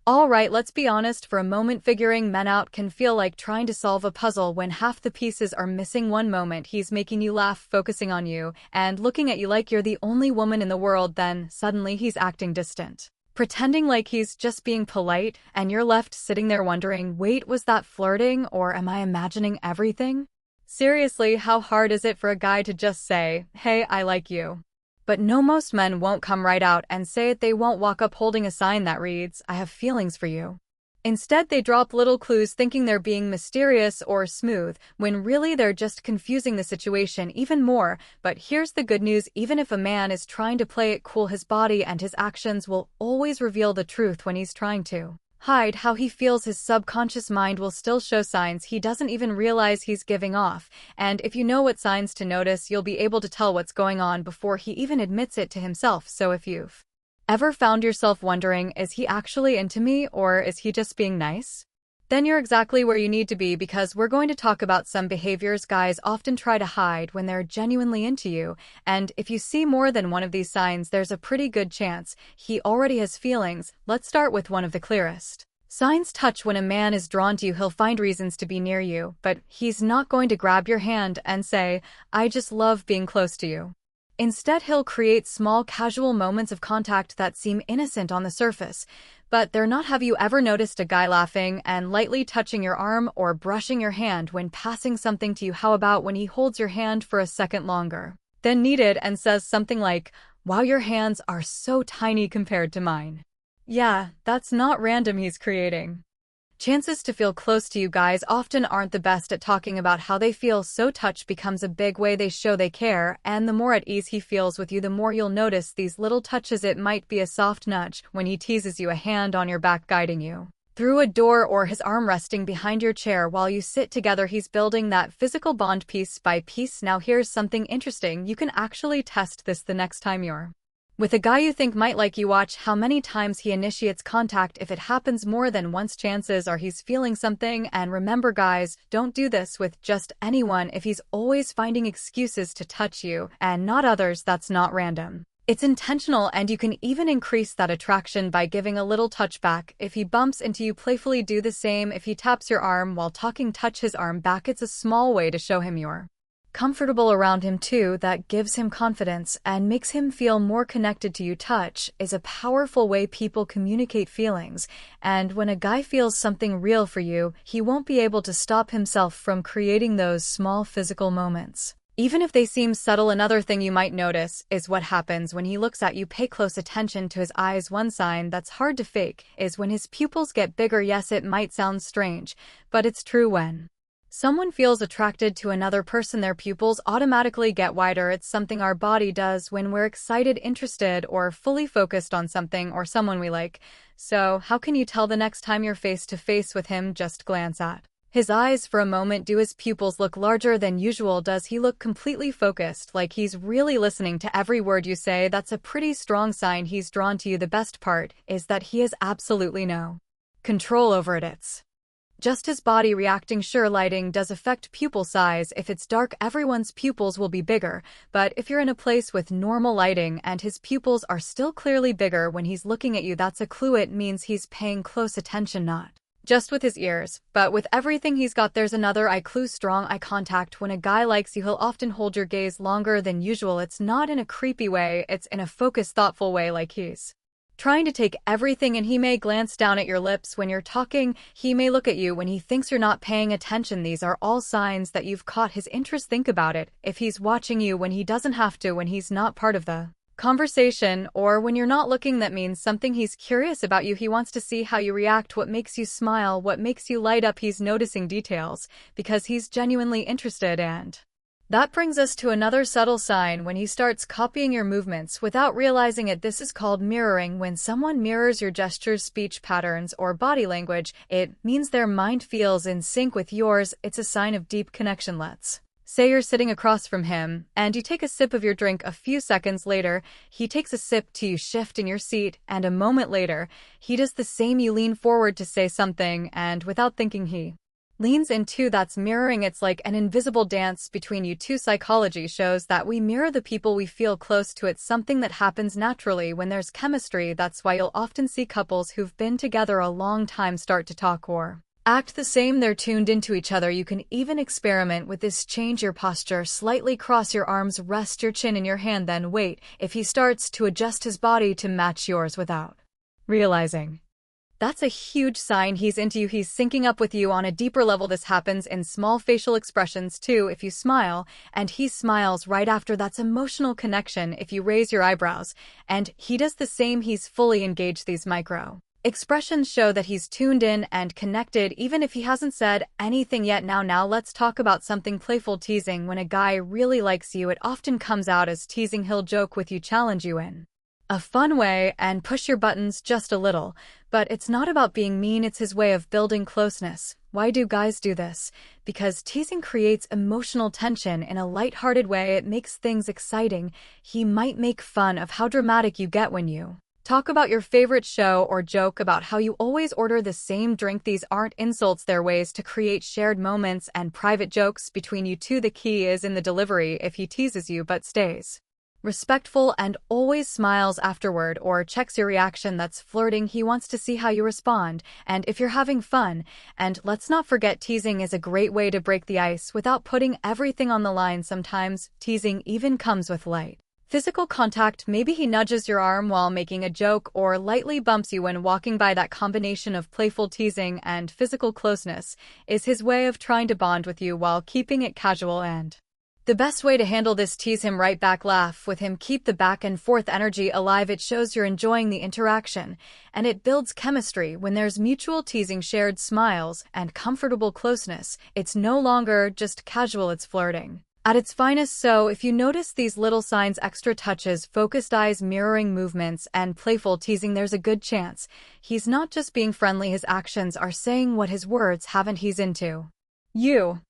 Alright, let's be honest, for a moment figuring men out can feel like trying to solve a puzzle when half the pieces are missing. One moment he's making you laugh, focusing on you, and looking at you like you're the only woman in the world, then suddenly he's acting distant, pretending like he's just being polite, and you're left sitting there wondering, wait, was that flirting, or am I imagining everything? Seriously, how hard is it for a guy to just say, hey, I like you? But no, most men won't come right out and say it. They won't walk up holding a sign that reads, I have feelings for you. Instead, they drop little clues thinking they're being mysterious or smooth, when really they're just confusing the situation even more. But here's the good news, even if a man is trying to play it cool, his body and his actions will always reveal the truth. When he's trying to hide how he feels, his subconscious mind will still show signs he doesn't even realize he's giving off. And if you know what signs to notice, you'll be able to tell what's going on before he even admits it to himself. So if you've ever found yourself wondering, is he actually into me, or is he just being nice? Then you're exactly where you need to be, because we're going to talk about some behaviors guys often try to hide when they're genuinely into you. And if you see more than one of these signs, there's a pretty good chance he already has feelings. Let's start with one of the clearest signs. Touch. When a man is drawn to you, he'll find reasons to be near you, but he's not going to grab your hand and say, I just love being close to you. Instead, he'll create small, casual moments of contact that seem innocent on the surface, but they're not. Have you ever noticed a guy laughing and lightly touching your arm or brushing your hand when passing something to you? How about when he holds your hand for a second longer than needed and says something like, wow, your hands are so tiny compared to mine? Yeah, that's not random. He's creating chances to feel close to you. Guys often aren't the best at talking about how they feel, so touch becomes a big way they show they care, and the more at ease he feels with you, the more you'll notice these little touches. It might be a soft nudge when he teases you, a hand on your back guiding you through a door, or his arm resting behind your chair while you sit together. He's building that physical bond piece by piece. Now here's something interesting. You can actually test this the next time you're with a guy you think might like you. Watch how many times he initiates contact. If it happens more than once, chances are he's feeling something. And remember guys, don't do this with just anyone. If he's always finding excuses to touch you and not others, that's not random. It's intentional, and you can even increase that attraction by giving a little touch back. If he bumps into you, playfully do the same. If he taps your arm while talking, touch his arm back. It's a small way to show him you're comfortable around him too. That gives him confidence and makes him feel more connected to you. Touch is a powerful way people communicate feelings, and when a guy feels something real for you, he won't be able to stop himself from creating those small physical moments, even if they seem subtle. Another thing you might notice is what happens when he looks at you. Pay close attention to his eyes. One sign that's hard to fake is when his pupils get bigger. Yes, it might sound strange, but it's true. When someone feels attracted to another person, their pupils automatically get wider. It's something our body does when we're excited, interested, or fully focused on something or someone we like. So how can you tell? The next time you're face to face with him, just glance at his eyes for a moment. Do his pupils look larger than usual? Does he look completely focused, like he's really listening to every word you say? That's a pretty strong sign he's drawn to you. The best part is that he has absolutely no control over it. It's just his body reacting. Sure, lighting does affect pupil size. If it's dark, everyone's pupils will be bigger, but if you're in a place with normal lighting and his pupils are still clearly bigger when he's looking at you, that's a clue. It means he's paying close attention, not just with his ears, but with everything he's got. There's another eye clue: strong eye contact. When a guy likes you, he'll often hold your gaze longer than usual. It's not in a creepy way, it's in a focused, thoughtful way, like he's trying to take everything in. He may glance down at your lips when you're talking. He may look at you when he thinks you're not paying attention. These are all signs that you've caught his interest. Think about it. If he's watching you when he doesn't have to, when he's not part of the conversation, or when you're not looking, that means something. He's curious about you. He wants to see how you react, what makes you smile, what makes you light up. He's noticing details because he's genuinely interested. And that brings us to another subtle sign: when he starts copying your movements without realizing it. This is called mirroring. When someone mirrors your gestures, speech patterns, or body language, it means their mind feels in sync with yours. It's a sign of deep connection. Let's say you're sitting across from him and you take a sip of your drink. A few seconds later, he takes a sip too. You shift in your seat, and a moment later, he does the same. You lean forward to say something, and without thinking, he leans into that's mirroring. It's like an invisible dance between you two. Psychology shows that we mirror the people we feel close to. It's something that happens naturally when there's chemistry. That's why you'll often see couples who've been together a long time start to talk or act the same. They're tuned into each other. You can even experiment with this. Change your posture slightly, cross your arms, rest your chin in your hand, then wait. If he starts to adjust his body to match yours without realizing, that's a huge sign he's into you. He's syncing up with you on a deeper level. This happens in small facial expressions too. If you smile and he smiles right after, that's emotional connection. If you raise your eyebrows and he does the same, he's fully engaged. These micro expressions show that he's tuned in and connected, even if he hasn't said anything yet. Now let's talk about something playful. Teasing. When a guy really likes you, it often comes out as teasing. He'll joke with you, challenge you in a fun way, and push your buttons just a little. But it's not about being mean, it's his way of building closeness. Why do guys do this? Because teasing creates emotional tension in a lighthearted way. It makes things exciting. He might make fun of how dramatic you get when you talk about your favorite show or joke about how you always order the same drink. These aren't insults, they're ways to create shared moments and private jokes between you two. The key is in the delivery. If he teases you but stays respectful and always smiles afterward or checks your reaction, that's flirting. He wants to see how you respond and if you're having fun. And let's not forget, teasing is a great way to break the ice without putting everything on the line. Sometimes teasing even comes with light physical contact. Maybe he nudges your arm while making a joke or lightly bumps you when walking by. That combination of playful teasing and physical closeness is his way of trying to bond with you while keeping it casual. And the best way to handle this: tease him right back, laugh with him, keep the back and forth energy alive. It shows you're enjoying the interaction, and it builds chemistry. When there's mutual teasing, shared smiles, and comfortable closeness, it's no longer just casual, it's flirting at its finest. So if you notice these little signs, extra touches, focused eyes, mirroring movements, and playful teasing, there's a good chance he's not just being friendly, his actions are saying what his words haven't. He's into you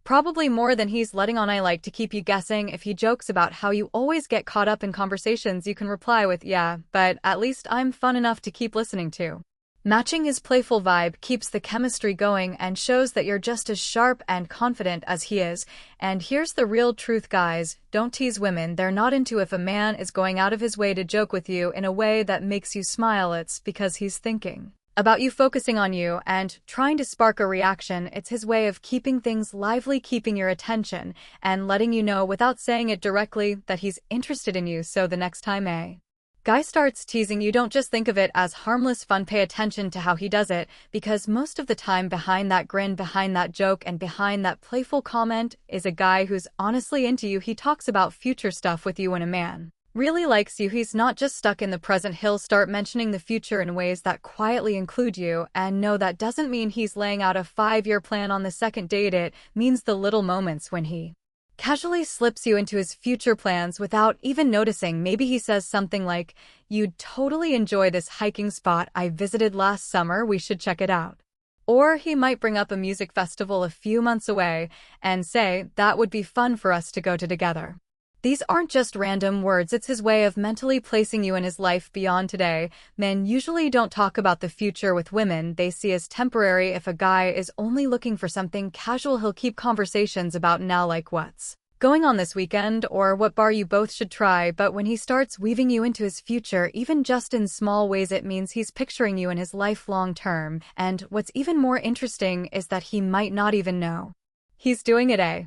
probably more than he's letting on. I like to keep you guessing. If he jokes about how you always get caught up in conversations, you can reply with, yeah, but at least I'm fun enough to keep listening to. Matching his playful vibe keeps the chemistry going and shows that you're just as sharp and confident as he is. And here's the real truth, guys: don't tease women they're not into. If a man is going out of his way to joke with you in a way that makes you smile, it's because he's thinking about you, focusing on you, and trying to spark a reaction. It's his way of keeping things lively, keeping your attention, and letting you know without saying it directly that he's interested in you. So the next time a guy starts teasing you, don't just think of it as harmless fun. Pay attention to how he does it, because most of the time behind that grin, behind that joke, and behind that playful comment is a guy who's honestly into you. He talks about future stuff with you. When a man really likes you, he's not just stuck in the present. He'll start mentioning the future in ways that quietly include you. And no, that doesn't mean he's laying out a 5-year plan on the second date. It means the little moments when he casually slips you into his future plans without even noticing. Maybe he says something like, "You'd totally enjoy this hiking spot I visited last summer, we should check it out." Or he might bring up a music festival a few months away and say, "That would be fun for us to go to together." These aren't just random words, it's his way of mentally placing you in his life beyond today. Men usually don't talk about the future with women they see as temporary. If a guy is only looking for something casual, he'll keep conversations about now, like what's going on this weekend or what bar you both should try. But when he starts weaving you into his future, even just in small ways, it means he's picturing you in his life long term. And what's even more interesting is that he might not even know he's doing it. A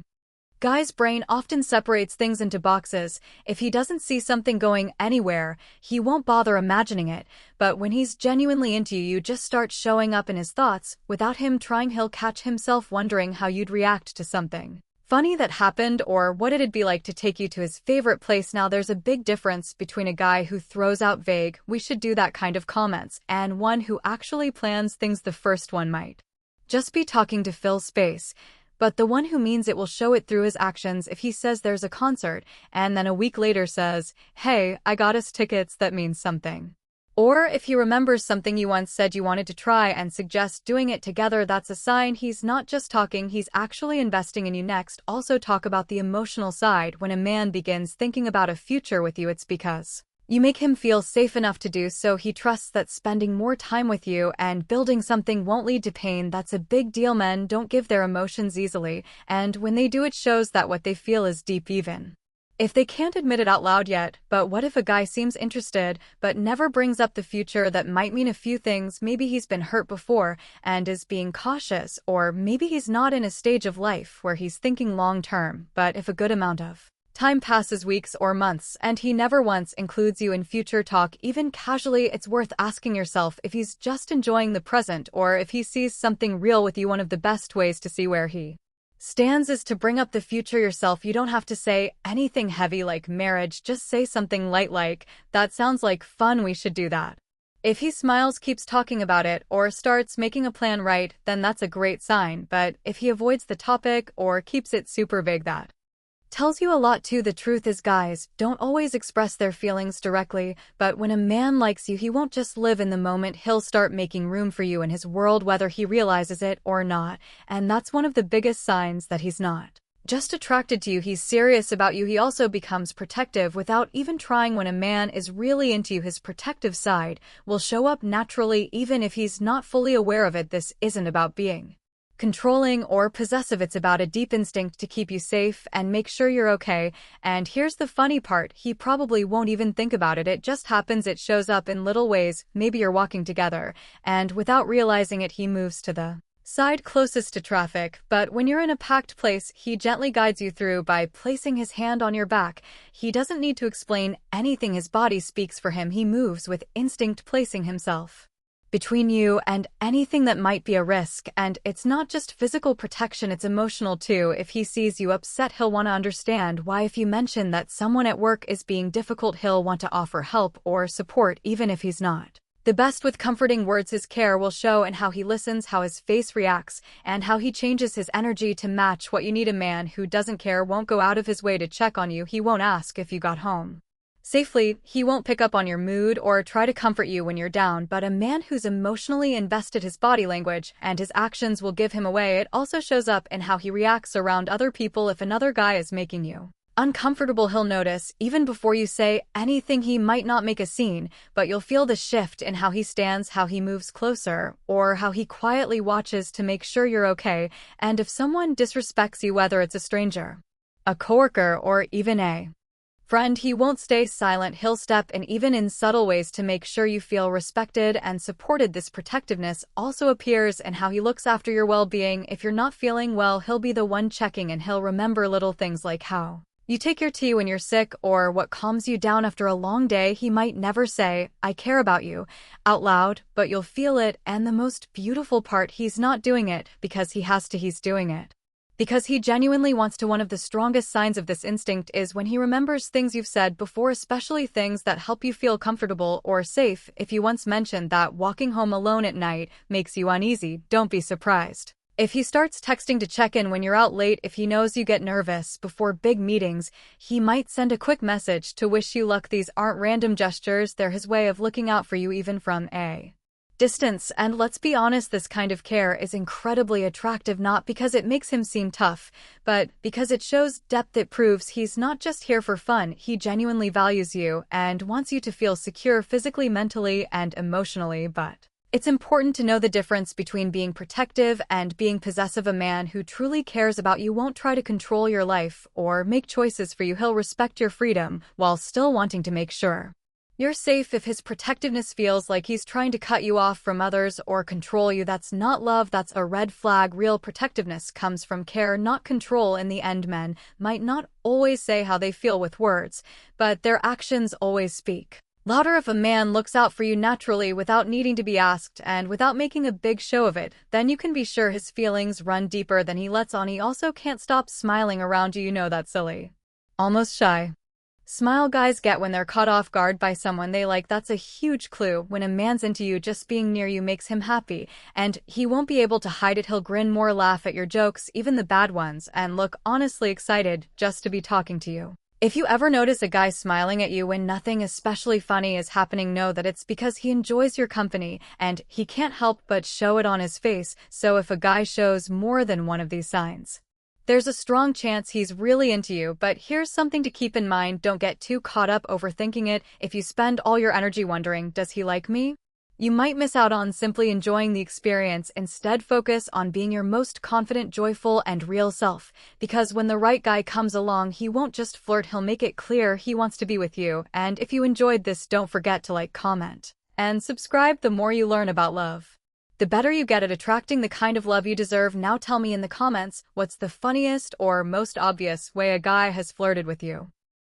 guy's brain often separates things into boxes. If he doesn't see something going anywhere, he won't bother imagining it. But when he's genuinely into you, you just start showing up in his thoughts. Without him trying, he'll catch himself wondering how you'd react to something funny that happened or what it'd be like to take you to his favorite place. Now, there's a big difference between a guy who throws out vague, "we should do that" kind of comments, and one who actually plans things. The first one might just be talking to fill space, but the one who means it will show it through his actions. If he says there's a concert and then a week later says, "Hey, I got us tickets," that means something. Or if he remembers something you once said you wanted to try and suggests doing it together, that's a sign he's not just talking, he's actually investing in you. Next, also talk about the emotional side. When a man begins thinking about a future with you, it's because You make him feel safe enough to do so. He trusts that spending more time with you and building something won't lead to pain. That's a big deal. Men don't give their emotions easily, and when they do, it shows that what they feel is deep, even if they can't admit it out loud yet. But what if a guy seems interested but never brings up the future? That might mean a few things. Maybe he's been hurt before and is being cautious, or maybe he's not in a stage of life where he's thinking long term. But if a good amount of time passes, weeks or months, and he never once includes you in future talk, even casually, it's worth asking yourself if he's just enjoying the present or if he sees something real with you. One of the best ways to see where he stands is to bring up the future yourself. You don't have to say anything heavy like marriage, just say something light like, "That sounds like fun, we should do that." If he smiles, keeps talking about it, or starts making a plan, right, then that's a great sign. But if he avoids the topic or keeps it super vague, that tells you a lot too. The truth is, guys don't always express their feelings directly, but when a man likes you, he won't just live in the moment. He'll start making room for you in his world, whether he realizes it or not. And that's one of the biggest signs that he's not just attracted to you, he's serious about you. He also becomes protective without even trying. When a man is really into you, his protective side will show up naturally, even if he's not fully aware of it. This isn't about being controlling or possessive. It's about a deep instinct to keep you safe and make sure you're okay. And here's the funny part, he probably won't even think about it. It just happens. It shows up in little ways. Maybe you're walking together, and without realizing it, he moves to the side closest to traffic. But when you're in a packed place, he gently guides you through by placing his hand on your back. He doesn't need to explain anything. His body speaks for him. He moves with instinct, placing himself between you and anything that might be a risk. And it's not just physical protection, it's emotional too. If he sees you upset, he'll want to understand why. If you mention that someone at work is being difficult, he'll want to offer help or support, even if he's not the best with comforting words. His care will show in how he listens, how his face reacts, and how he changes his energy to match what you need. A man who doesn't care won't go out of his way to check on you. He won't ask if you got home safely. He won't pick up on your mood or try to comfort you when you're down. But a man who's emotionally invested, his body language and his actions will give him away. It also shows up in how he reacts around other people. If another guy is making you uncomfortable, he'll notice even before you say anything. He might not make a scene, but you'll feel the shift in how he stands, how he moves closer, or how he quietly watches to make sure you're okay. And if someone disrespects you, whether it's a stranger, a coworker, or even a friend, he won't stay silent. He'll step in, even in subtle ways, to make sure you feel respected and supported. This protectiveness also appears in how he looks after your well-being. If you're not feeling well, he'll be the one checking, and he'll remember little things like how you take your tea when you're sick or what calms you down after a long day. He might never say, "I care about you," out loud, but you'll feel it. And the most beautiful part, he's not doing it because he has to. He's doing it because he genuinely wants to. One of the strongest signs of this instinct is when he remembers things you've said before, especially things that help you feel comfortable or safe. If you once mentioned that walking home alone at night makes you uneasy, don't be surprised if he starts texting to check in when you're out late. If he knows you get nervous before big meetings, he might send a quick message to wish you luck. These aren't random gestures, they're his way of looking out for you, even from a distance. And let's be honest, this kind of care is incredibly attractive, not because it makes him seem tough, but because it shows depth. It proves he's not just here for fun. He genuinely values you and wants you to feel secure physically, mentally, and emotionally. But it's important to know the difference between being protective and being possessive. A man who truly cares about you won't try to control your life or make choices for you. He'll respect your freedom while still wanting to make sure you're safe. If his protectiveness feels like he's trying to cut you off from others or control you, that's not love, that's a red flag. Real protectiveness comes from care, not control. In the end, men might not always say how they feel with words, but their actions always speak louder. If a man looks out for you naturally without needing to be asked and without making a big show of it, then you can be sure his feelings run deeper than he lets on. He also can't stop smiling around you. You know, that silly, almost shy smile guys get when they're caught off guard by someone they like. That's a huge clue. When a man's into you, just being near you makes him happy, and he won't be able to hide it. He'll grin more, laugh at your jokes, even the bad ones, and look honestly excited just to be talking to you. If you ever notice a guy smiling at you when nothing especially funny is happening, know that it's because he enjoys your company, and he can't help but show it on his face. So if a guy shows more than one of these signs, There's a strong chance he's really into you, but here's something to keep in mind: don't get too caught up overthinking it. If you spend all your energy wondering, does he like me? You might miss out on simply enjoying the experience. Instead, focus on being your most confident, joyful, and real self. Because when the right guy comes along, he won't just flirt, he'll make it clear he wants to be with you. And if you enjoyed this, don't forget to like, comment, and subscribe. The more you learn about love, the better you get at attracting the kind of love you deserve. Now tell me in the comments, what's the funniest or most obvious way a guy has flirted with you?